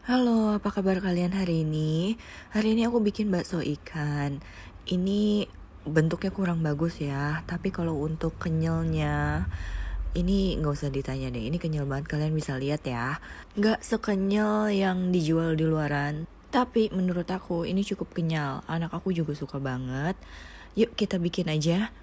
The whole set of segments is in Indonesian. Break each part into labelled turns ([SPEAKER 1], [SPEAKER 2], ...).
[SPEAKER 1] Halo, apa kabar kalian hari ini? Hari ini aku bikin bakso ikan. Ini bentuknya kurang bagus ya, tapi kalau untuk kenyalnya, ini nggak usah ditanya deh. Ini kenyal banget, kalian bisa lihat ya. Nggak sekenyal yang dijual di luaran. Tapi menurut aku ini cukup kenyal. Anak aku juga suka banget. Yuk kita bikin aja.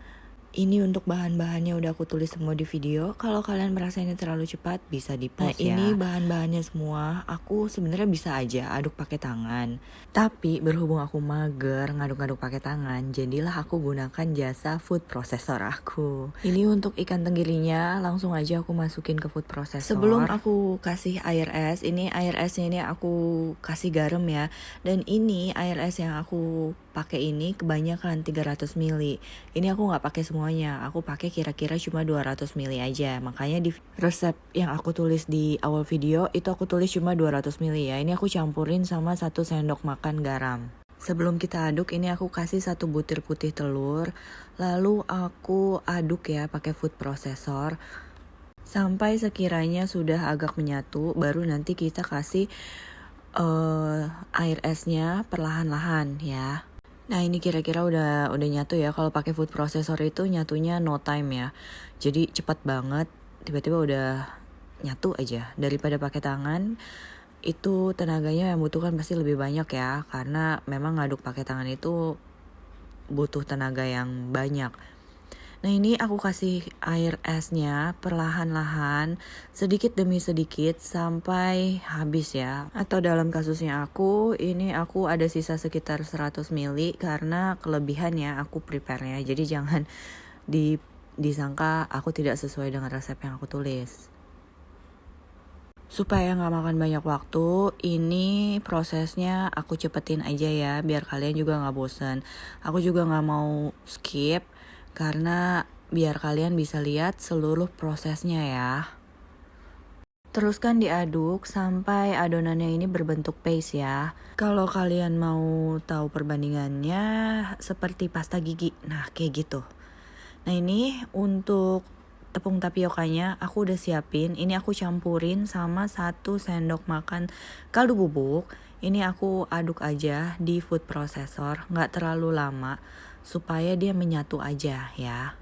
[SPEAKER 1] Ini untuk bahan-bahannya udah aku tulis semua di video. Kalau kalian merasa ini terlalu cepat, bisa di pause ya. Ini bahan-bahannya semua. Aku sebenarnya bisa aja aduk pakai tangan. Tapi berhubung aku mager ngaduk-ngaduk pakai tangan, jadilah aku gunakan jasa food processor aku. Ini untuk ikan tenggirinya, langsung aja aku masukin ke food processor. Sebelum aku kasih air es, ini air esnya ini aku kasih garam ya. Dan ini air es yang aku pakai ini kebanyakan 300 ml. Ini aku nggak pakai semuanya, aku pakai kira-kira cuma 200 ml aja. Makanya di resep yang aku tulis di awal video itu aku tulis cuma 200 ml ya. Ini aku campurin sama 1 sendok makan garam. Sebelum kita aduk, ini aku kasih 1 butir putih telur, lalu aku aduk ya pakai food processor sampai sekiranya sudah agak menyatu. Baru nanti kita kasih air esnya perlahan-lahan ya. Nah ini kira-kira udah nyatu ya. Kalau pakai food processor itu nyatunya no time ya. Jadi cepat banget. Tiba-tiba udah nyatu aja. Daripada pakai tangan, itu tenaganya yang butuhkan pasti lebih banyak ya. Karena memang ngaduk pakai tangan itu butuh tenaga yang banyak. Nah ini aku kasih air esnya perlahan-lahan, sedikit demi sedikit sampai habis ya. Atau dalam kasusnya aku, ini aku ada sisa sekitar 100 ml karena kelebihan ya aku prepare-nya. Jadi jangan disangka aku tidak sesuai dengan resep yang aku tulis. Supaya nggak makan banyak waktu, ini prosesnya aku cepetin aja ya, biar kalian juga nggak bosan. Aku juga nggak mau skip, karena biar kalian bisa lihat seluruh prosesnya ya. Teruskan diaduk sampai adonannya ini berbentuk paste ya. Kalau kalian mau tahu perbandingannya seperti pasta gigi, nah kayak gitu. Nah ini untuk tepung tapiokanya aku udah siapin. Ini aku campurin sama 1 sendok makan kaldu bubuk. Ini aku aduk aja di food processor, nggak terlalu lama supaya dia menyatu aja ya.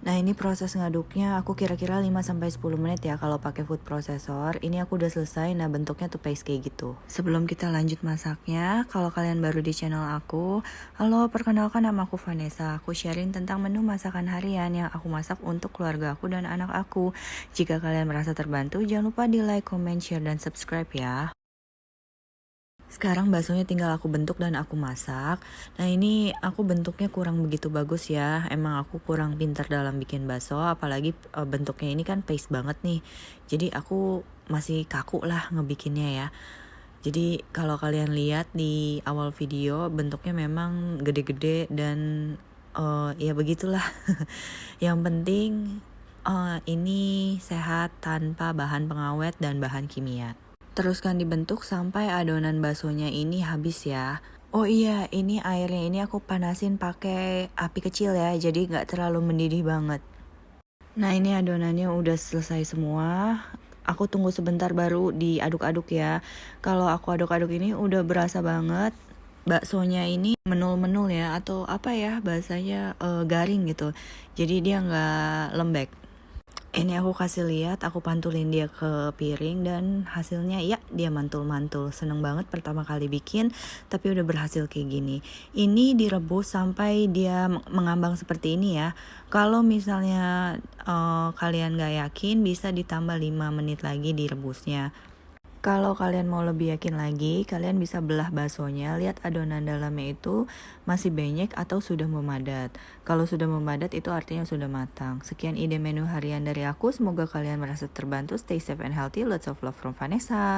[SPEAKER 1] Nah ini proses ngaduknya aku kira-kira 5-10 menit ya kalau pakai food processor. Ini aku udah selesai, nah bentuknya tuh paste kayak gitu. Sebelum kita lanjut masaknya, kalau kalian baru di channel aku, halo, perkenalkan nama aku Vanessa. Aku sharing tentang menu masakan harian yang aku masak untuk keluarga aku dan anak aku. Jika kalian merasa terbantu, jangan lupa di like, comment, share, dan subscribe ya. Sekarang baksonya tinggal aku bentuk dan aku masak. Nah ini aku bentuknya kurang begitu bagus ya. Emang aku kurang pintar dalam bikin bakso. Apalagi bentuknya ini kan paste banget nih. Jadi aku masih kaku lah ngebikinnya ya. Jadi kalau kalian lihat di awal video bentuknya memang gede-gede dan ya begitulah. Yang penting ini sehat tanpa bahan pengawet dan bahan kimia. Teruskan dibentuk sampai adonan baksonya ini habis ya. Oh iya, ini airnya ini aku panasin pakai api kecil ya, jadi nggak terlalu mendidih banget. Nah ini adonannya udah selesai semua. Aku tunggu sebentar baru diaduk-aduk ya. Kalau aku aduk-aduk ini udah berasa banget baksonya ini menul-menul ya, atau apa ya bahasanya, garing gitu. Jadi dia nggak lembek. Ini aku kasih lihat, aku pantulin dia ke piring dan hasilnya ya dia mantul-mantul. Seneng banget pertama kali bikin, tapi udah berhasil kayak gini. Ini direbus sampai dia mengambang seperti ini ya. Kalau misalnya kalian gak yakin, bisa ditambah 5 menit lagi direbusnya. Kalau kalian mau lebih yakin lagi, kalian bisa belah baksonya, lihat adonan dalamnya itu masih benyek atau sudah memadat. Kalau sudah memadat itu artinya sudah matang. Sekian ide menu harian dari aku, semoga kalian merasa terbantu. Stay safe and healthy, lots of love from Vanessa.